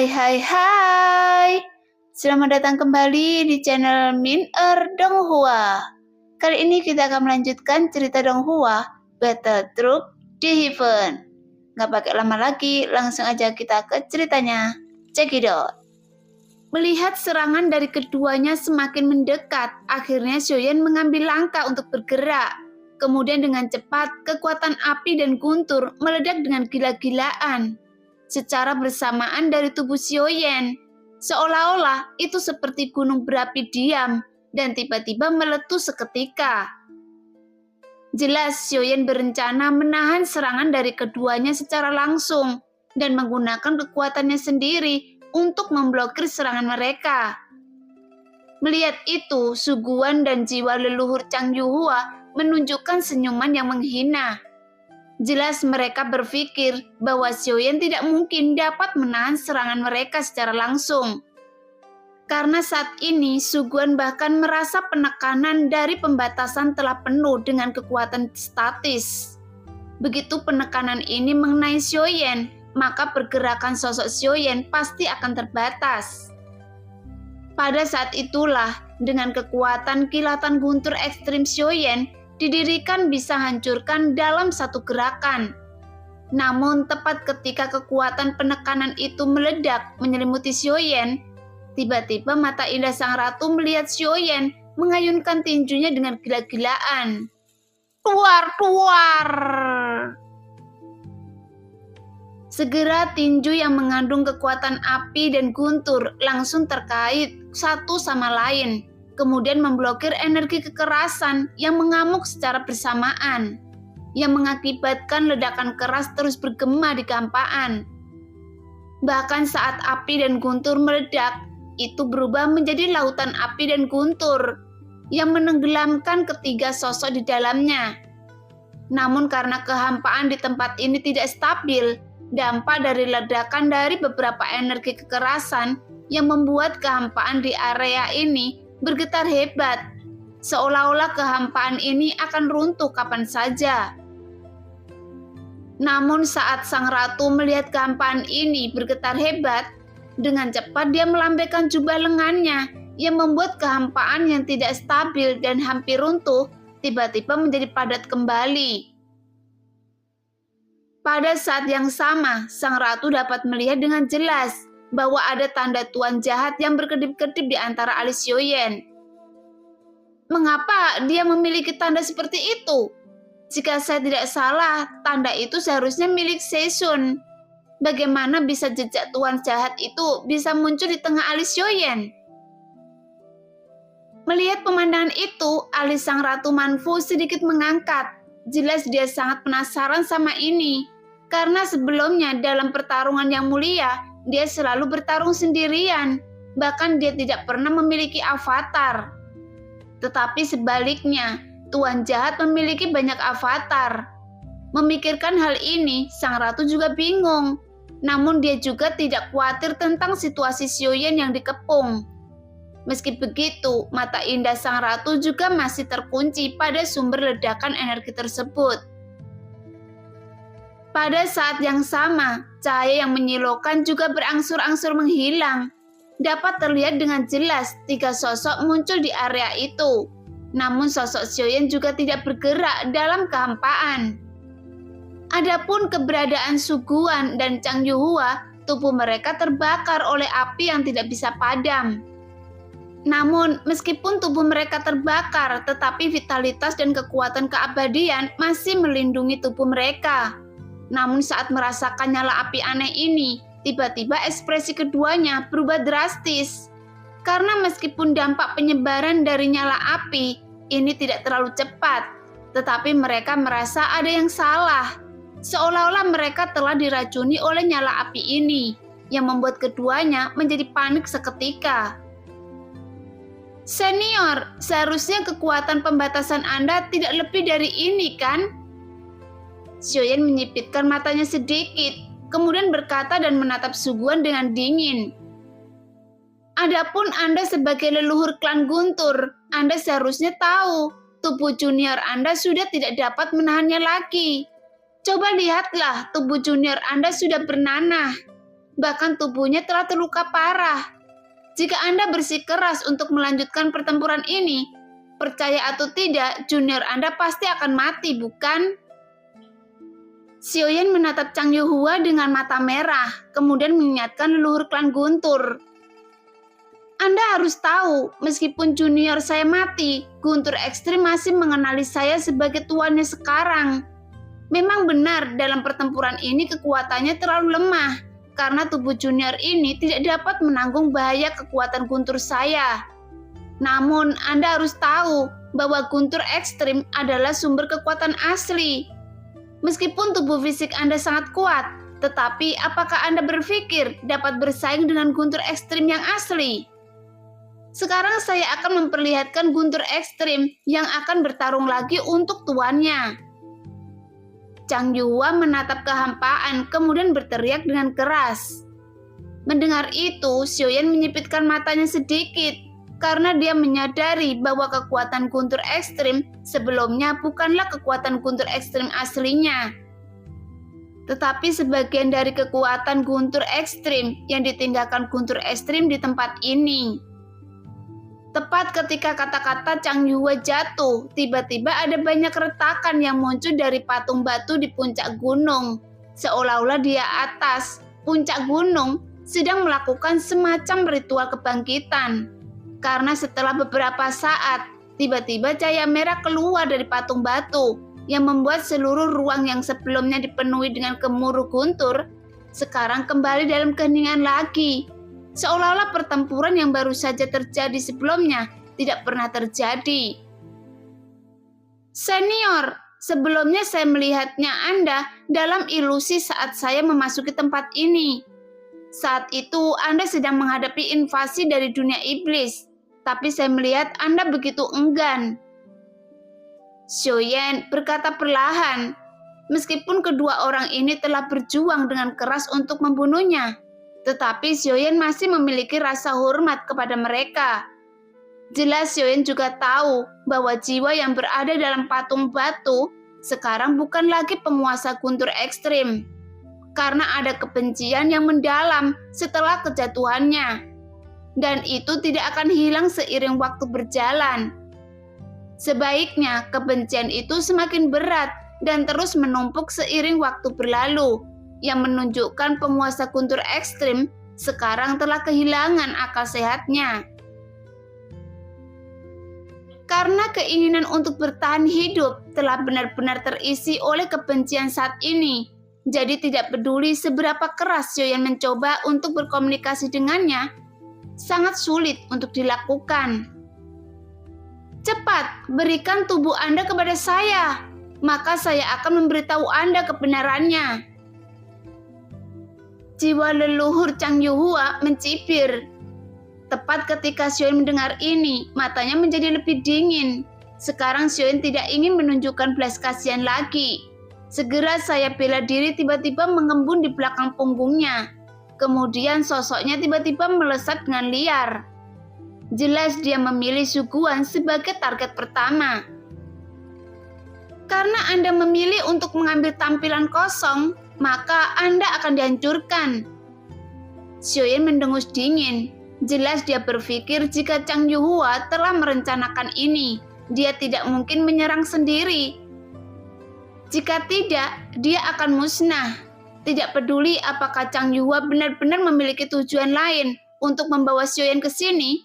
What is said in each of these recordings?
Hai. Selamat datang kembali di channel Min Donghua. Kali ini kita akan melanjutkan cerita Donghua, Battle Troop di Heaven. Gak pakai lama lagi, langsung aja kita ke ceritanya. Check it out. Melihat serangan dari keduanya semakin mendekat, akhirnya Xiaoyan mengambil langkah untuk bergerak. Kemudian dengan cepat, kekuatan api dan guntur meledak dengan gila-gilaan. Secara bersamaan dari tubuh Xiaoyan, seolah-olah itu seperti gunung berapi diam dan tiba-tiba meletus seketika. Jelas Xiaoyan berencana menahan serangan dari keduanya secara langsung dan menggunakan kekuatannya sendiri untuk memblokir serangan mereka. Melihat itu, Su Guan dan jiwa leluhur Chang Yuhua menunjukkan senyuman yang menghina. Jelas mereka berpikir bahwa Xiaoyan tidak mungkin dapat menahan serangan mereka secara langsung. Karena saat ini Su Guan bahkan merasa penekanan dari pembatasan telah penuh dengan kekuatan statis. Begitu penekanan ini mengenai Xiaoyan, maka pergerakan sosok Xiaoyan pasti akan terbatas. Pada saat itulah, dengan kekuatan kilatan guntur ekstrim Xiaoyan, didirikan bisa hancurkan dalam satu gerakan. Namun tepat ketika kekuatan penekanan itu meledak menyelimuti Xiaoyan, tiba-tiba mata indah sang ratu melihat Xiaoyan mengayunkan tinjunya dengan gila-gilaan. Tuar! Segera tinju yang mengandung kekuatan api dan guntur langsung terkait satu sama lain. Kemudian memblokir energi kekerasan yang mengamuk secara bersamaan, yang mengakibatkan ledakan keras terus bergema di gampaan. Bahkan saat api dan guntur meledak, itu berubah menjadi lautan api dan guntur, yang menenggelamkan ketiga sosok di dalamnya. Namun karena kehampaan di tempat ini tidak stabil, dampak dari ledakan dari beberapa energi kekerasan yang membuat kehampaan di area ini bergetar hebat, seolah-olah kehampaan ini akan runtuh kapan saja. Namun saat sang ratu melihat kehampaan ini bergetar hebat, dengan cepat dia melambaikan jubah lengannya yang membuat kehampaan yang tidak stabil dan hampir runtuh tiba-tiba menjadi padat kembali. Pada saat yang sama, sang ratu dapat melihat dengan jelas bahwa ada tanda tuan jahat yang berkedip-kedip di antara alis Xiaoyan. Mengapa dia memiliki tanda seperti itu? Jika saya tidak salah, tanda itu seharusnya milik Seisun. Bagaimana bisa jejak tuan jahat itu bisa muncul di tengah alis Xiaoyan? Melihat pemandangan itu, alis sang ratu Manfu sedikit mengangkat. Jelas dia sangat penasaran sama ini. Karena sebelumnya dalam pertarungan yang mulia, dia selalu bertarung sendirian, bahkan dia tidak pernah memiliki avatar. Tetapi sebaliknya, tuan jahat memiliki banyak avatar. Memikirkan hal ini, sang ratu juga bingung. Namun dia juga tidak khawatir tentang situasi Xiaoyan yang dikepung. Meski begitu, mata indah sang ratu juga masih terkunci pada sumber ledakan energi tersebut. Pada saat yang sama, cahaya yang menyilaukan juga berangsur-angsur menghilang. Dapat terlihat dengan jelas tiga sosok muncul di area itu. Namun sosok Xiaoyan juga tidak bergerak dalam kehampaan. Adapun keberadaan Su Guan dan Chang Yuhua, tubuh mereka terbakar oleh api yang tidak bisa padam. Namun, meskipun tubuh mereka terbakar, tetapi vitalitas dan kekuatan keabadian masih melindungi tubuh mereka. Namun saat merasakan nyala api aneh ini, tiba-tiba ekspresi keduanya berubah drastis. Karena meskipun dampak penyebaran dari nyala api ini tidak terlalu cepat, tetapi mereka merasa ada yang salah. Seolah-olah mereka telah diracuni oleh nyala api ini, yang membuat keduanya menjadi panik seketika. Senior, seharusnya kekuatan pembatasan Anda tidak lebih dari ini, kan? Xiaoyan menyipitkan matanya sedikit, kemudian berkata dan menatap Su Guan dengan dingin. Adapun Anda sebagai leluhur klan Guntur, Anda seharusnya tahu, tubuh junior Anda sudah tidak dapat menahannya lagi. Coba lihatlah, tubuh junior Anda sudah bernanah. bahkan tubuhnya telah terluka parah. Jika Anda bersikeras untuk melanjutkan pertempuran ini, percaya atau tidak, junior Anda pasti akan mati, bukan? Xiaoyan menatap Chang Yuhua dengan mata merah, kemudian mengingatkan leluhur klan Guntur. Anda harus tahu, meskipun junior saya mati, Guntur Ekstrim masih mengenali saya sebagai tuannya sekarang. Memang benar, dalam pertempuran ini kekuatannya terlalu lemah, karena tubuh junior ini tidak dapat menanggung bahaya kekuatan Guntur saya. Namun, Anda harus tahu bahwa Guntur Ekstrim adalah sumber kekuatan asli. Meskipun tubuh fisik Anda sangat kuat, tetapi apakah Anda berpikir dapat bersaing dengan Guntur Ekstrim yang asli? Sekarang saya akan memperlihatkan Guntur Ekstrim yang akan bertarung lagi untuk tuannya. Chang Yuhua menatap kehampaan kemudian berteriak dengan keras. Mendengar itu, Xiaoyan menyipitkan matanya sedikit karena dia menyadari bahwa kekuatan Guntur Ekstrim sebelumnya bukanlah kekuatan Guntur Ekstrim aslinya, tetapi sebagian dari kekuatan Guntur Ekstrim yang ditinggalkan Guntur Ekstrim di tempat ini. Tepat ketika kata-kata Chang Yuhua jatuh, tiba-tiba ada banyak retakan yang muncul dari patung batu di puncak gunung. Seolah-olah dia atas puncak gunung sedang melakukan semacam ritual kebangkitan. Karena setelah beberapa saat, tiba-tiba cahaya merah keluar dari patung batu yang membuat seluruh ruang yang sebelumnya dipenuhi dengan gemuruh guntur sekarang kembali dalam keheningan lagi. Seolah-olah pertempuran yang baru saja terjadi sebelumnya tidak pernah terjadi. Senior, sebelumnya saya melihatnya Anda dalam ilusi saat saya memasuki tempat ini. Saat itu Anda sedang menghadapi invasi dari dunia iblis, tapi saya melihat Anda begitu enggan. Xiaoyan berkata perlahan, meskipun kedua orang ini telah berjuang dengan keras untuk membunuhnya, tetapi Xiaoyan masih memiliki rasa hormat kepada mereka. Jelas Xiaoyan juga tahu bahwa jiwa yang berada dalam patung batu sekarang bukan lagi penguasa Guntur Ekstrim, karena ada kebencian yang mendalam setelah kejatuhannya, dan itu tidak akan hilang seiring waktu berjalan. Sebaiknya kebencian itu semakin berat dan terus menumpuk seiring waktu berlalu, yang menunjukkan penguasa Guntur Ekstrim sekarang telah kehilangan akal sehatnya. Karena keinginan untuk bertahan hidup telah benar-benar terisi oleh kebencian saat ini, jadi tidak peduli seberapa keras Xiaoyan mencoba untuk berkomunikasi dengannya, sangat sulit untuk dilakukan. Cepat, berikan tubuh Anda kepada saya, maka saya akan memberitahu Anda kebenarannya. Jiwa leluhur Chang Yuhua mencibir. Tepat ketika Xiaoyan mendengar ini, matanya menjadi lebih dingin. Sekarang Xiaoyan tidak ingin menunjukkan belas kasihan lagi. Segera saya bela diri tiba-tiba mengembun di belakang punggungnya. Kemudian sosoknya tiba-tiba melesat dengan liar. Jelas dia memilih Su Guan sebagai target pertama. Karena Anda memilih untuk mengambil tampilan kosong, maka Anda akan dihancurkan. Xiaoyan mendengus dingin. Jelas dia berpikir jika Chang Yuhua telah merencanakan ini, dia tidak mungkin menyerang sendiri. Jika tidak, dia akan musnah. Tidak peduli apakah Chang Yuhua benar-benar memiliki tujuan lain untuk membawa Xiaoyan ke sini,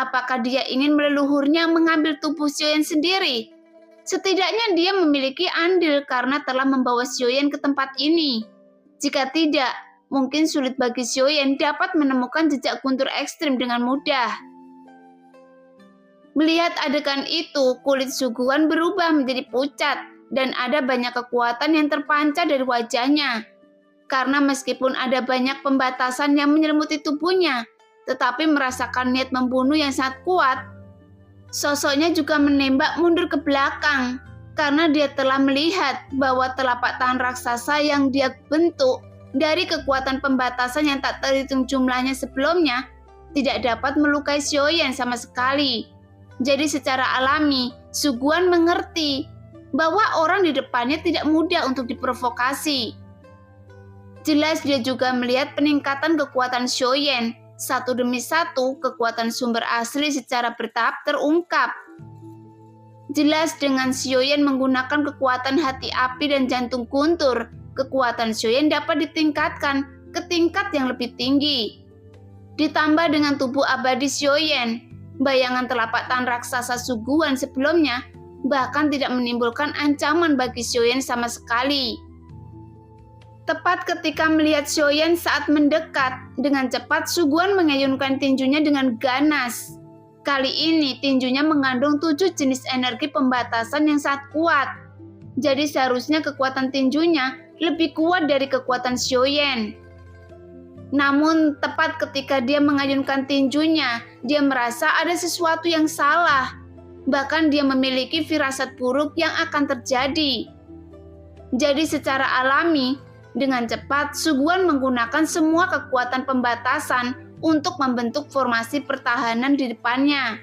apakah dia ingin leluhurnya mengambil tubuh Xiaoyan sendiri. Setidaknya dia memiliki andil karena telah membawa Xiaoyan ke tempat ini. Jika tidak, mungkin sulit bagi Xiaoyan dapat menemukan jejak Guntur Ekstrim dengan mudah. Melihat adegan itu, kulit Su Guan berubah menjadi pucat dan ada banyak kekuatan yang terpancar dari wajahnya. Karena meskipun ada banyak pembatasan yang menyelimuti tubuhnya, tetapi merasakan niat membunuh yang sangat kuat, sosoknya juga menembak mundur ke belakang karena dia telah melihat bahwa telapak tangan raksasa yang dia bentuk dari kekuatan pembatasan yang tak terhitung jumlahnya sebelumnya tidak dapat melukai Xiaoyan sama sekali. Jadi secara alami, Su Guan mengerti bahwa orang di depannya tidak mudah untuk diprovokasi. Jelas dia juga melihat peningkatan kekuatan Xiaoyan. Satu demi satu, kekuatan sumber asli secara bertahap terungkap. Jelas dengan Xiaoyan menggunakan kekuatan hati api dan jantung guntur, kekuatan Xiaoyan dapat ditingkatkan ke tingkat yang lebih tinggi. Ditambah dengan tubuh abadi Xiaoyan, bayangan telapak tangan raksasa Suguhan sebelumnya bahkan tidak menimbulkan ancaman bagi Xiaoyan sama sekali. Tepat ketika melihat Xiaoyan saat mendekat, dengan cepat Suguhan mengayunkan tinjunya dengan ganas. Kali ini tinjunya mengandung 7 jenis energi pembatasan yang sangat kuat. Jadi seharusnya kekuatan tinjunya lebih kuat dari kekuatan Xiaoyan. Namun tepat ketika dia mengayunkan tinjunya, dia merasa ada sesuatu yang salah. Bahkan dia memiliki firasat buruk yang akan terjadi. Jadi secara alami, dengan cepat Suguhan menggunakan semua kekuatan pembatasan untuk membentuk formasi pertahanan di depannya.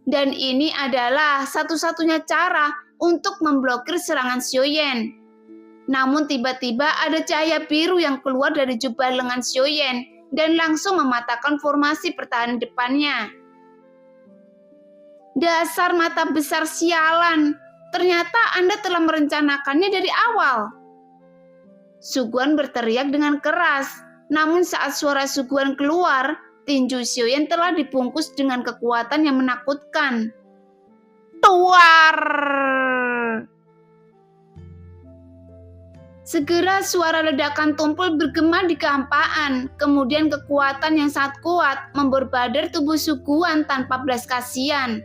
Dan ini adalah satu-satunya cara untuk memblokir serangan Xiaoyan. Namun tiba-tiba ada cahaya biru yang keluar dari jubah lengan Xiaoyan dan langsung mematahkan formasi pertahanan depannya. Dasar mata besar sialan, ternyata Anda telah merencanakannya dari awal. Suguhan berteriak dengan keras, namun saat suara Suguhan keluar, tinju Xiaoyan telah dibungkus dengan kekuatan yang menakutkan. Tuar! Segera suara ledakan tumpul bergema di kehampaan, kemudian kekuatan yang sangat kuat memborbader tubuh Suguhan tanpa belas kasihan.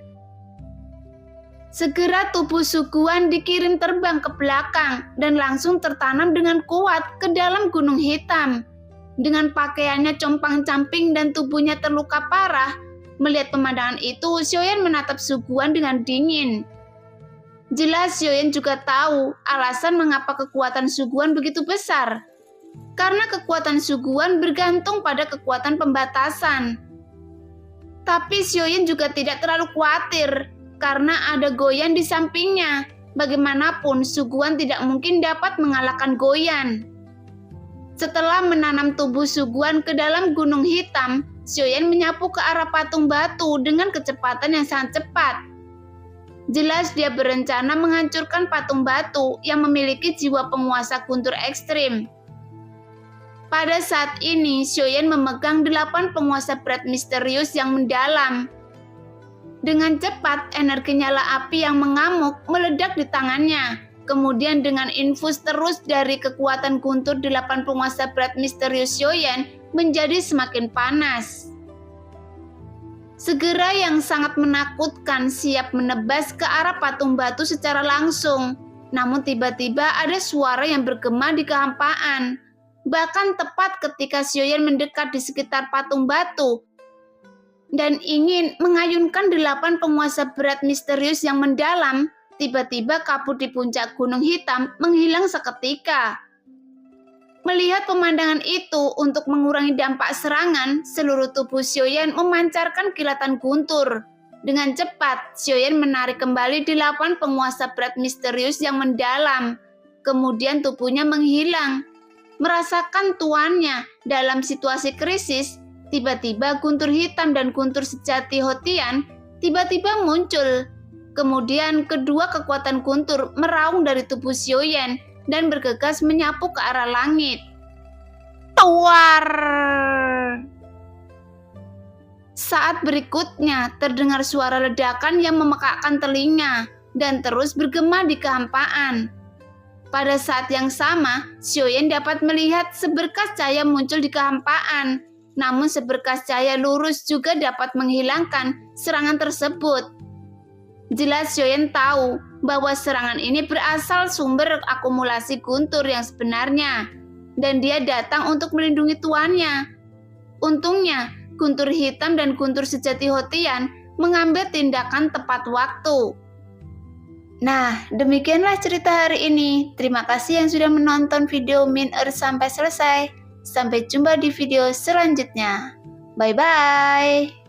Segera tubuh Suguhan dikirim terbang ke belakang dan langsung tertanam dengan kuat ke dalam gunung hitam. Dengan pakaiannya compang-camping dan tubuhnya terluka parah, melihat pemandangan itu, Xiaoyan menatap Suguhan dengan dingin. Jelas Xiaoyan juga tahu alasan mengapa kekuatan Suguhan begitu besar. Karena kekuatan Suguhan bergantung pada kekuatan pembatasan. Tapi Xiaoyan juga tidak terlalu khawatir, karena ada Goyan di sampingnya. Bagaimanapun, Suguhan tidak mungkin dapat mengalahkan Goyan. Setelah menanam tubuh Suguhan ke dalam gunung hitam, Xiaoyan menyapu ke arah patung batu dengan kecepatan yang sangat cepat. Jelas dia berencana menghancurkan patung batu yang memiliki jiwa penguasa guntur ekstrim. Pada saat ini, Xiaoyan memegang 8 penguasa berat misterius yang mendalam. Dengan cepat, energi nyala api yang mengamuk meledak di tangannya. Kemudian dengan infus terus dari kekuatan guntur 8 penguasa berat misterius Xiaoyan menjadi semakin panas. Segera yang sangat menakutkan siap menebas ke arah patung batu secara langsung. Namun tiba-tiba ada suara yang bergema di kehampaan. Bahkan tepat ketika Xiaoyan mendekat di sekitar patung batu dan ingin mengayunkan 8 penguasa berat misterius yang mendalam, tiba-tiba kabut di puncak gunung hitam menghilang seketika. Melihat pemandangan itu, untuk mengurangi dampak serangan, seluruh tubuh Xiaoyan memancarkan kilatan guntur. Dengan cepat, Xiaoyan menarik kembali 8 penguasa berat misterius yang mendalam. Kemudian tubuhnya menghilang. Merasakan tuannya dalam situasi krisis, tiba-tiba guntur hitam dan guntur sejati Hotian tiba-tiba muncul. Kemudian kedua kekuatan guntur meraung dari tubuh Xiaoyan dan bergegas menyapu ke arah langit. Tuar! Saat berikutnya terdengar suara ledakan yang memekakkan telinga dan terus bergema di kehampaan. Pada saat yang sama, Xiaoyan dapat melihat seberkas cahaya muncul di kehampaan. Namun seberkas cahaya lurus juga dapat menghilangkan serangan tersebut. Jelas Xiaoyan tahu bahwa serangan ini berasal sumber akumulasi guntur yang sebenarnya. Dan dia datang untuk melindungi tuannya. Untungnya, guntur hitam dan guntur sejati Hotian mengambil tindakan tepat waktu. Nah, demikianlah cerita hari ini. Terima kasih yang sudah menonton video Min sampai selesai. Sampai jumpa di video selanjutnya. Bye-bye.